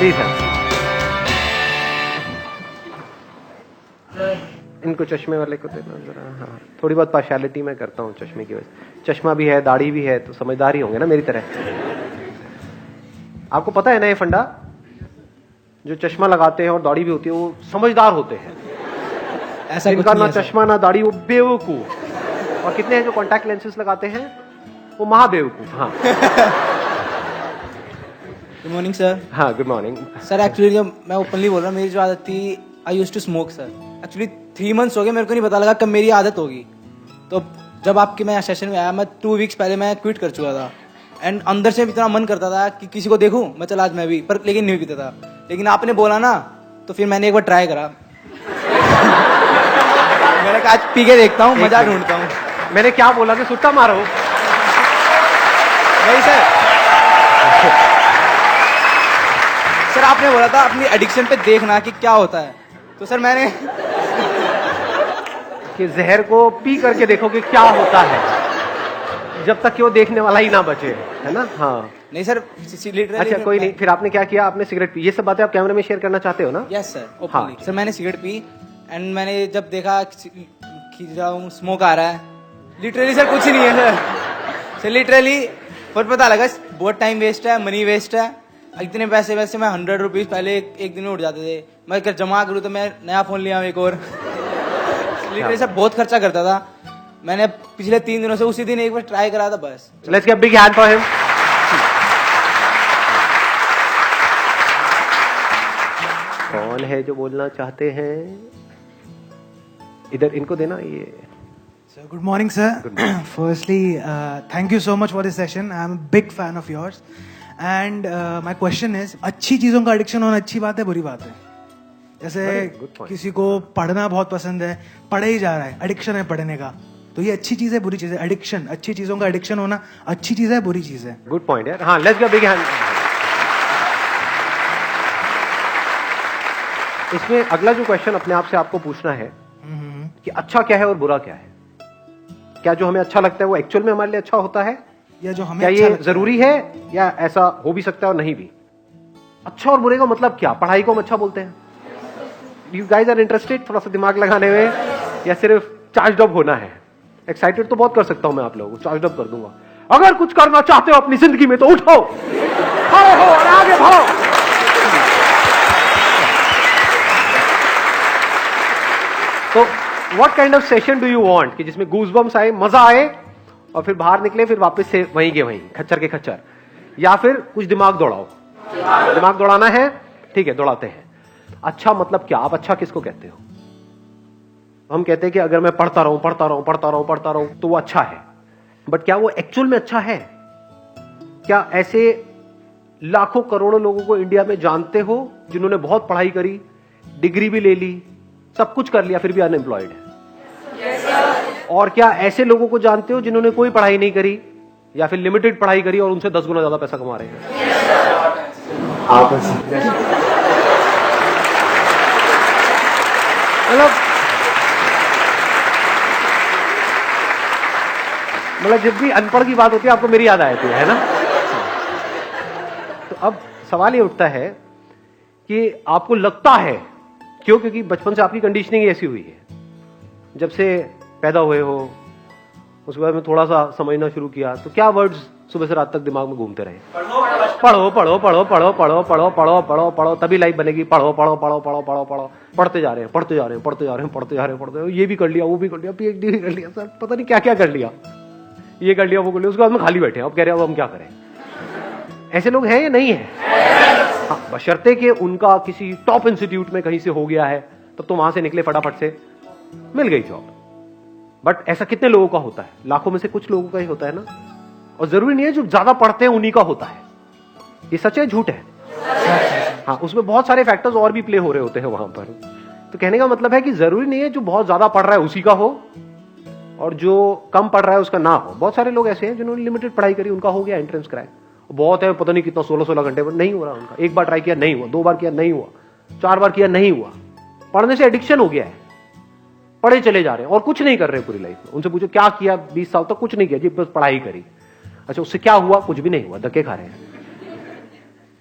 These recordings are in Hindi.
जी सर। इनको चश्मे वाले को देना जरा। हाँ, थोड़ी बहुत पार्शियलिटी मैं करता हूँ चश्मे की वजह। चश्मा भी है, दाढ़ी भी है, तो समझदार ही होंगे ना मेरी तरह। आपको पता है ना ये फंडा, जो चश्मा लगाते हैं और दाढ़ी भी होती है वो समझदार होते हैं। ऐसा कुछ जिनका नहीं ना है चश्मा ना दाढ़ी वो बेवकूफ। और कितने हैं जो कॉन्टैक्ट लेंसेज लगाते हैं वो महाबेवकूफ। हाँ गुड मॉर्निंग सर। हाँ, गुड मॉर्निंग सर एक्चुअली जब मैं ओपनली बोल रहा हूँ, मेरी जो आदत थी, I used to smoke sir. Actually 3 months हो गए, मेरे को नहीं पता लगा कब मेरी आदत होगी। तो जब आपके मैं सेशन में आया, मैं 2 weeks पहले मैं क्विट कर चुका था। एंड अंदर से इतना मन करता था कि किसी को देखूं, मैं चल आज मैं भी, पर लेकिन नहीं पीता था। लेकिन आपने बोला ना, तो फिर मैंने एक बार ट्राई करा। मैंने कहा आज पी के देखता हूँ, मजा ढूंढता हूँ। मैंने क्या बोला कि सुट्टा मारो? नहीं सर, सर आपने बोला था अपनी एडिक्शन पे देखना कि क्या होता है। तो सर मैंने कि जहर को पी करके देखो कि क्या होता है, जब तक कि वो देखने वाला ही ना बचे, है ना। हाँ नहीं सर, अच्छा कोई नहीं। फिर आपने क्या किया? आपने सिगरेट पी। ये सब बातें आप कैमरे में शेयर करना चाहते हो ना? यस सर, हाँ। ओपनली। सर मैंने सिगरेट पी एंड मैंने जब देखा खींच रहा हूँ, स्मोक आ रहा है, लिटरली सर कुछ नहीं है सर लिटरली पर पता लगा बहुत टाइम वेस्ट है, मनी वेस्ट है। इतने पैसे वैसे मैं 100 रुपीज पहले एक दिन में उठ जाते थे, मैं अगर जमा करूँ तो मैं नया फोन लिया एक और। लिटरली सर बहुत खर्चा करता था। मैंने पिछले 3 दिनों से उसी दिन एक बार ट्राई करा था बस। Let's give big hand for him. कौन है जो बोलना चाहते हैं? इधर इनको देना ये। So good morning, sir. Firstly, thank you so much for this session. I'm a big fan of yours. And my question is, अच्छी चीजों का एडिक्शन होना अच्छी बात है, बुरी बात है? जैसे किसी को पढ़ना बहुत पसंद है, पढ़े ही जा रहा है, एडिक्शन है पढ़ने का, तो ये अच्छी चीज है बुरी चीज है? एडिक्शन, अच्छी चीजों का एडिक्शन होना अच्छी चीज है बुरी चीज है? गुड पॉइंट यार। हाँ, लेट्स गिव बिग हैंड। इसमें अगला जो क्वेश्चन अपने आप से आपको पूछना है कि अच्छा क्या है और बुरा क्या है। क्या जो हमें अच्छा लगता है वो एक्चुअल में हमारे लिए अच्छा होता है, या जो हमें क्या अच्छा ये लगता जरूरी है, या ऐसा हो भी सकता है और नहीं भी? अच्छा और बुरे का मतलब क्या? पढ़ाई को हम अच्छा बोलते हैं? यू गाइज आर इंटरेस्टेड थोड़ा सा दिमाग लगाने में, या सिर्फ चार्ज अप होना है? एक्साइटेड तो बहुत कर सकता हूं मैं आप लोगों को, चार्ज अप कर दूंगा। अगर कुछ करना चाहते हो अपनी जिंदगी में तो उठो, खड़े हो और आगे बढ़ो। तो what kind of session do you want कि जिसमें गूज़बम्स आए, मजा आए, और फिर बाहर निकले फिर वापस से वहीं के वहीं, खच्चर के खच्चर? या फिर कुछ दिमाग दौड़ाओ? दिमाग दौड़ाना है, ठीक है, दौड़ाते हैं। अच्छा मतलब क्या? आप अच्छा किसको कहते हो? हम कहते हैं कि अगर मैं पढ़ता रहूं पढ़ता रहूं पढ़ता रहूं पढ़ता रहूं तो वो अच्छा है, बट क्या वो एक्चुअल में अच्छा है? क्या ऐसे लाखों करोड़ों लोगों को इंडिया में जानते हो जिन्होंने बहुत पढ़ाई करी, डिग्री भी ले ली, सब कुछ कर लिया, फिर भी अनएम्प्लॉयड है? और क्या ऐसे लोगों को जानते हो जिन्होंने कोई पढ़ाई नहीं करी या फिर लिमिटेड पढ़ाई करी और उनसे 10 गुना ज्यादा पैसा कमा रहे हैं? मतलब जब भी अनपढ़ की बात होती है आपको मेरी याद आती है ना? तो अब सवाल ये उठता है कि आपको लगता है क्यों? क्योंकि बचपन से आपकी कंडीशनिंग ऐसी हुई है, जब से पैदा हुए हो उसके बाद में थोड़ा सा समझना शुरू किया, तो क्या वर्ड्स सुबह से रात तक दिमाग में घूमते रहे? पढ़ो पढ़ो पढ़ो पढ़ो पढ़ो पढ़ो पढ़ो पढ़ो पढ़ो तभी लाइफ बनेगी, पढ़ो पढ़ो पढ़ो पढ़ो पढ़ो पढ़ो, पढ़ते जा रहे हैं पढ़ते जा रहे हैं पढ़ते जा रहे हैं पढ़ते जा रहे हैं पढ़ते, ये भी कर लिया वो भी कर लिया, पीएचडी भी कर लिया, सर पता नहीं क्या क्या कर लिया, ये कर लिया वो कर लिया, उसके बाद में खाली बैठे हैं, अब कह रहे हैं अब हम क्या करें? ऐसे लोग हैं या नहीं है? हाँ, बशर्ते कि उनका किसी टॉप इंस्टीट्यूट में कहीं से हो गया है, तब तो वहां से निकले फटाफट से मिल गई जॉब। बट ऐसा कितने लोगों का होता है? लाखों में से कुछ लोगों का ही होता है ना। और जरूरी नहीं है जो ज्यादा पढ़ते हैं उन्हीं का होता है। ये सच है झूठ है? हाँ, उसमें बहुत सारे फैक्टर्स और भी प्ले हो रहे होते हैं वहां पर। तो कहने का मतलब है कि जरूरी नहीं है जो बहुत ज्यादा पढ़ रहा है उसी का हो और जो कम पढ़ रहा है उसका ना हो। बहुत सारे लोग ऐसे हैं जिन्होंने लिमिटेड पढ़ाई करी, उनका हो गया एंट्रेंस क्रैक, बहुत है, पता नहीं कितना 16-16 घंटे पर नहीं हो रहा उनका। एक बार ट्राई किया नहीं हुआ, 2 बार किया नहीं हुआ, 4 बार किया नहीं हुआ। पढ़ने से एडिक्शन हो गया है, पढ़े चले जा रहे हैं और कुछ नहीं कर रहे पूरी लाइफ में। उनसे पूछो क्या किया 20 साल तक? कुछ नहीं किया जी, बस पढ़ाई करी। अच्छा उससे क्या हुआ? कुछ भी नहीं हुआ, धक्के खा रहे हैं।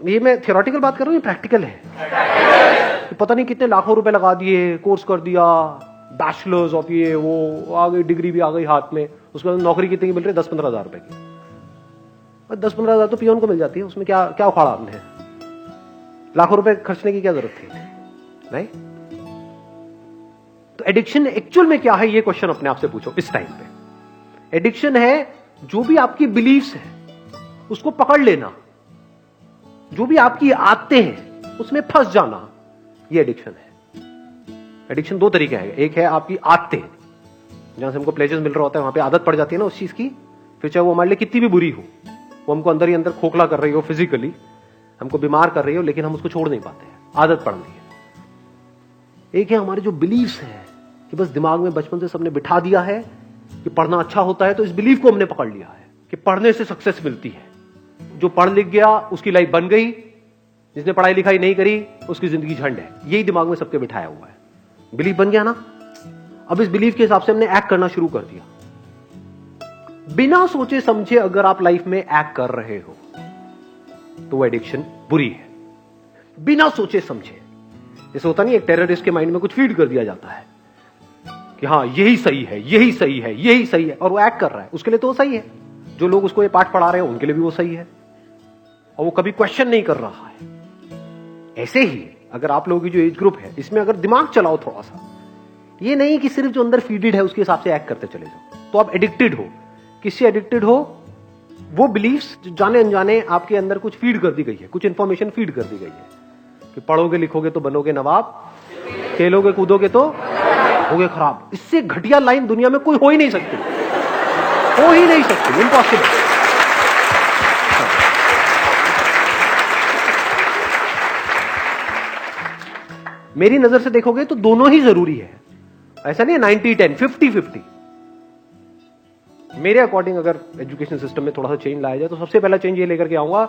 ये मैं थियोरेटिकल बात कर रहा हूँ, ये प्रैक्टिकल है। कि पता नहीं कितने लाखों रुपए लगा दिए, कोर्स कर दिया, बैचलर्स ऑफ ये वो, आ गई डिग्री भी आ गई हाथ में, उसके बाद नौकरी कितने की मिल रही है? 10-15 हजार रुपए की। 10-15 हजार तो पियोन को मिल जाती है, उसमें क्या क्या उखाड़ा आपने? लाखों रुपए खर्चने की क्या जरूरत थी? नहीं। तो एडिक्शन एक्चुअल में क्या है, ये क्वेश्चन अपने आप से पूछो इस टाइम पे। एडिक्शन है जो भी आपकी बिलीफ्स है उसको पकड़ लेना, जो भी आपकी आदतें हैं उसमें फंस जाना, ये एडिक्शन है। एडिक्शन दो तरीके हैं, एक है आपकी आदतें, जहां से हमको प्लेजर मिल रहा होता है, वहां पे आदत पड़ जाती है ना उस चीज की, फिर चाहे वो हमारे लिए कितनी भी बुरी हो, वो हमको अंदर ही अंदर खोखला कर रही हो, फिजिकली हमको बीमार कर रही हो, लेकिन हम उसको छोड़ नहीं पाते हैं, आदत पड़ गई है। एक है हमारे जो बिलीफ्स हैं कि बस दिमाग में बचपन से सबने बिठा दिया है कि पढ़ना अच्छा होता है, तो इस बिलीफ को हमने पकड़ लिया है कि पढ़ने से सक्सेस मिलती है। जो पढ़ लिख गया उसकी लाइफ बन गई, जिसने पढ़ाई लिखाई नहीं करी उसकी जिंदगी झंड है। यही दिमाग में सबके बिठाया हुआ है। बिलीफ बन गया ना, अब इस बिलीफ के हिसाब से हमने एक्ट करना शुरू कर दिया। बिना सोचे समझे अगर आप लाइफ में एक्ट कर रहे हो तो वो एडिक्शन बुरी है। बिना सोचे समझे, जैसे होता नहीं, एक टेररिस्ट के माइंड में कुछ फीड कर दिया जाता है कि हाँ यही सही है, यही सही है, यही सही है, और वो एक्ट कर रहा है, उसके लिए तो वो सही है। जो लोग उसको ये पाठ पढ़ा रहे हैं उनके लिए भी वो सही है, और वो कभी क्वेश्चन नहीं कर रहा है। ऐसे ही अगर आप लोगों की जो एज ग्रुप है इसमें अगर दिमाग चलाओ थोड़ा सा, ये नहीं कि सिर्फ जो अंदर फीडेड है उसके हिसाब से एक्ट करते चले जाओ, तो आप एडिक्टेड हो। किससे एडिक्टेड हो? वो बिलीफ्स जो जाने अनजाने आपके अंदर कुछ फीड कर दी गई है, कुछ इंफॉर्मेशन फीड कर दी गई है कि पढ़ोगे लिखोगे तो बनोगे नवाब, खेलोगे कूदोगे तो होगे खराब। इससे घटिया लाइन दुनिया में कोई हो ही नहीं सकती, हो ही नहीं सकती, इम्पॉसिबल। मेरी नजर से देखोगे तो दोनों ही जरूरी है, ऐसा नहीं है 90-10, 50-50। मेरे अकॉर्डिंग अगर एजुकेशन सिस्टम में थोड़ा सा चेंज लाया जाए तो सबसे पहला चेंज ये लेकर के आऊंगा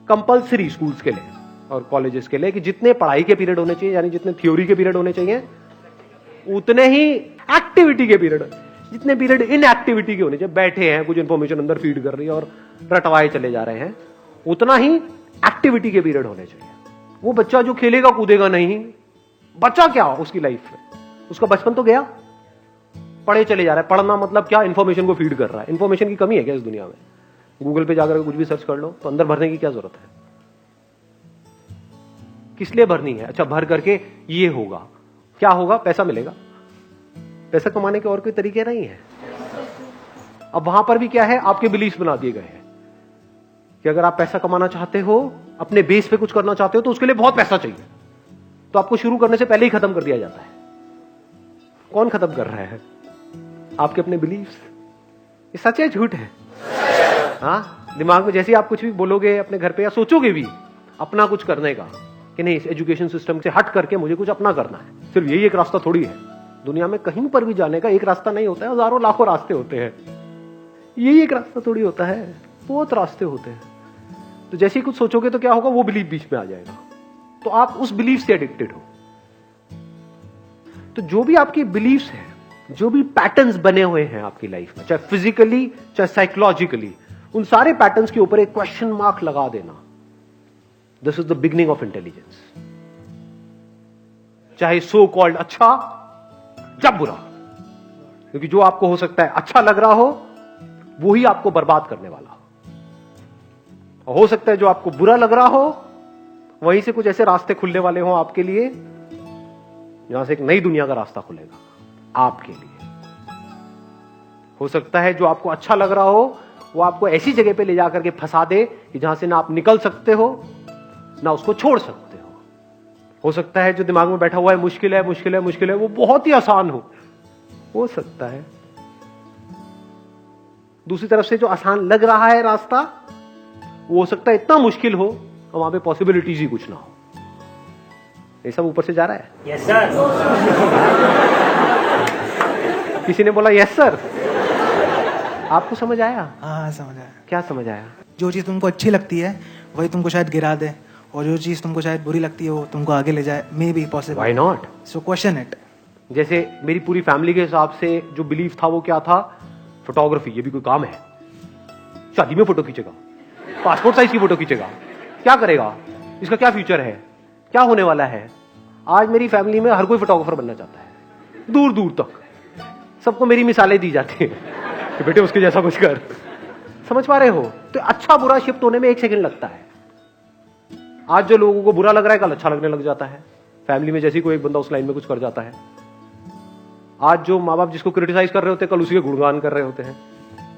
कंपलसरी स्कूल्स के लिए और कॉलेजेस के लिए कि जितने पढ़ाई के पीरियड होने चाहिए, यानी जितने थ्योरी के पीरियड होने चाहिए, उतने ही एक्टिविटी के पीरियड, जितने पीरियड इन एक्टिविटी के होने चाहिए, बैठे हैं कुछ इंफॉर्मेशन अंदर फीड कर रही है और रटवाए चले जा रहे हैं, उतना ही एक्टिविटी के पीरियड होने चाहिए। वो बच्चा जो खेलेगा कूदेगा नहीं, बच्चा क्या उसकी लाइफ में, उसका बचपन तो गया, पढ़े चले जा रहा है। पढ़ना मतलब क्या? इंफॉर्मेशन को फीड कर रहा है। इंफॉर्मेशन की कमी है क्या इस दुनिया में? गूगल पे जाकर कुछ भी सर्च कर लो तो अंदर भरने की क्या जरूरत है? किस लिए भरनी है? अच्छा, भर करके ये होगा, क्या होगा? पैसा मिलेगा। पैसा कमाने के और कोई तरीके नहीं है। अब वहां पर भी क्या है, आपके बिलीफ बना दिए गए हैं कि अगर आप पैसा कमाना चाहते हो, अपने बेस पे कुछ करना चाहते हो, तो उसके लिए बहुत पैसा चाहिए, तो आपको शुरू करने से पहले ही खत्म कर दिया जाता है। कौन खत्म कर रहा है? आपके अपने बिलीफ्स। ये सच है झूठ है? हाँ, दिमाग में जैसे ही आप कुछ भी बोलोगे अपने घर पे या सोचोगे भी अपना कुछ करने का कि नहीं, इस एजुकेशन सिस्टम से हट करके मुझे कुछ अपना करना है, सिर्फ यही एक रास्ता थोड़ी है। दुनिया में कहीं पर भी जाने का एक रास्ता नहीं होता है, हजारों लाखों रास्ते होते हैं। यही एक रास्ता थोड़ी होता है, बहुत रास्ते होते हैं। तो जैसे ही कुछ सोचोगे तो क्या होगा, वो बिलीफ बीच में आ जाएगा, तो आप उस बिलीफ से एडिक्टेड हो। तो जो भी आपकी बिलीफ्स है, जो भी पैटर्न्स बने हुए हैं आपकी लाइफ में, चाहे फिजिकली चाहे साइकोलॉजिकली, उन सारे पैटर्न्स के ऊपर एक क्वेश्चन मार्क लगा देना। This is the beginning of intelligence. चाहे सो कॉल्ड अच्छा या बुरा, क्योंकि जो आपको हो सकता है अच्छा लग रहा हो वो ही आपको बर्बाद करने वाला हो सकता है जो आपको बुरा लग रहा हो वहीं से कुछ ऐसे रास्ते खुलने वाले हो आपके लिए, जहां से एक नई दुनिया का रास्ता खुलेगा आपके लिए। हो सकता है जो आपको अच्छा लग रहा हो वो आपको ऐसी जगह पे ले जाकर के फंसा दे कि जहां से ना आप निकल सकते हो ना उसको छोड़ सकते हो सकता है जो दिमाग में बैठा हुआ है मुश्किल है मुश्किल है मुश्किल है, वो बहुत ही आसान हो सकता है। दूसरी तरफ से जो आसान लग रहा है रास्ता, वो हो सकता है इतना मुश्किल हो और वहां पे पॉसिबिलिटीज ही कुछ ना हो। ये सब ऊपर से जा रहा है। Yes sir. किसी ने बोला यस सर। आपको समझ आया? हाँ समझ आया। क्या समझ आया? जो चीज़ तुमको अच्छी लगती है वही तुमको शायद गिरा दे, और जो चीज़ तुमको शायद बुरी लगती है वो तुमको आगे ले जाए। May be possible. Why not? So question it. जैसे मेरी पूरी फैमिली के हिसाब से जो बिलीफ था वो क्या था? फोटोग्राफी। ये भी कोई काम है? शादी में फोटो खींचेगा, पासपोर्ट साइज की फोटो खींचेगा, क्या करेगा? इसका क्या फ्यूचर है, क्या होने वाला है। आज मेरी फैमिली में हर कोई फोटोग्राफर बनना चाहता है, दूर दूर तक सबको मेरी मिसालें दी जाती हैं कि बेटे उसके जैसा कुछ कर। समझ पा रहे हो? तो अच्छा बुरा शिफ्ट होने में 1 सेकंड लगता है। आज जो लोगों को बुरा लग रहा है कल अच्छा लगने लग जाता है। फैमिली में जैसे कोई एक बंदा उस लाइन में कुछ कर जाता है। आज जो माँ बाप जिसको क्रिटिसाइज कर रहे होते हैं कल उसी के गुणगान कर रहे होते हैं,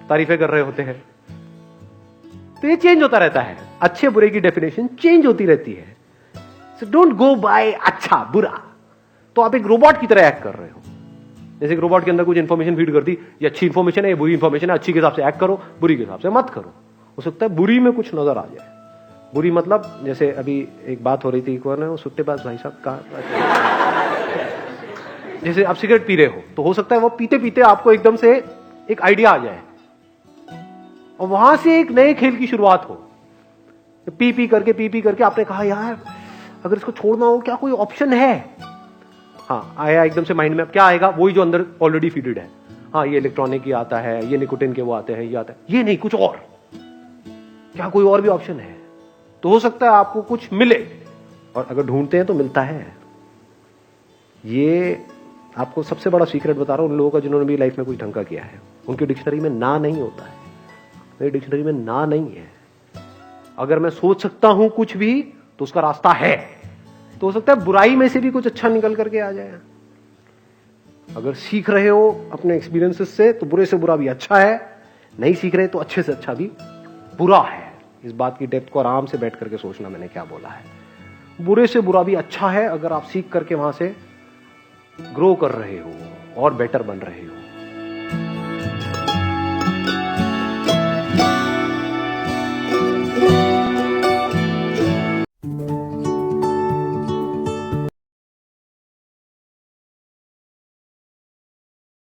तारीफें कर रहे होते हैं। तो ये चेंज होता रहता है, अच्छे बुरे की डेफिनेशन चेंज होती रहती है। सो डोंट गो बाय अच्छा बुरा। तो आप एक रोबोट की तरह एक्ट कर रहे हो। जैसे एक रोबोट के अंदर कुछ इंफॉर्मेशन फीड कर दी, ये अच्छी इंफॉर्मेशन है, ये बुरी इंफॉर्मेशन है, अच्छी के हिसाब से एक्ट करो, बुरी के हिसाब से मत करो। हो सकता है बुरी में कुछ नजर आ जाए। बुरी मतलब जैसे अभी एक बात हो रही थी, कौन है वो सुट्टेबाज भाई साहब का, जैसे आप सिगरेट पी रहे हो तो हो सकता है वो पीते पीते आपको एकदम से एक आइडिया आ जाए और वहां से एक नए खेल की शुरुआत हो। पी पी करके आपने कहा यार अगर इसको छोड़ना हो क्या कोई ऑप्शन है। हाँ आया एकदम से माइंड में, क्या आएगा, वही जो अंदर ऑलरेडी फीडेड है। हाँ ये इलेक्ट्रॉनिक ही आता है, ये निकोटिन के वो आते हैं, ये आता है, ये नहीं कुछ और, क्या कोई और भी ऑप्शन है। तो हो सकता है आपको कुछ मिले, और अगर ढूंढते हैं तो मिलता है। ये आपको सबसे बड़ा सीक्रेट बता रहा हूं उन लोगों का जिन्होंने भी लाइफ में कुछ ढंग का किया है। उनकी डिक्शनरी में ना नहीं होता है, मेरी डिक्शनरी में ना नहीं है। अगर मैं सोच सकता हूं कुछ भी तो उसका रास्ता है। तो हो सकता है बुराई में से भी कुछ अच्छा निकल करके आ जाए। अगर सीख रहे हो अपने एक्सपीरियंसेस से तो बुरे से बुरा भी अच्छा है, नहीं सीख रहे तो अच्छे से अच्छा भी बुरा है। इस बात की डेप्थ को आराम से बैठ करके सोचना मैंने क्या बोला है। बुरे से बुरा भी अच्छा है अगर आप सीख करके वहां से ग्रो कर रहे हो और बेटर बन रहे हो।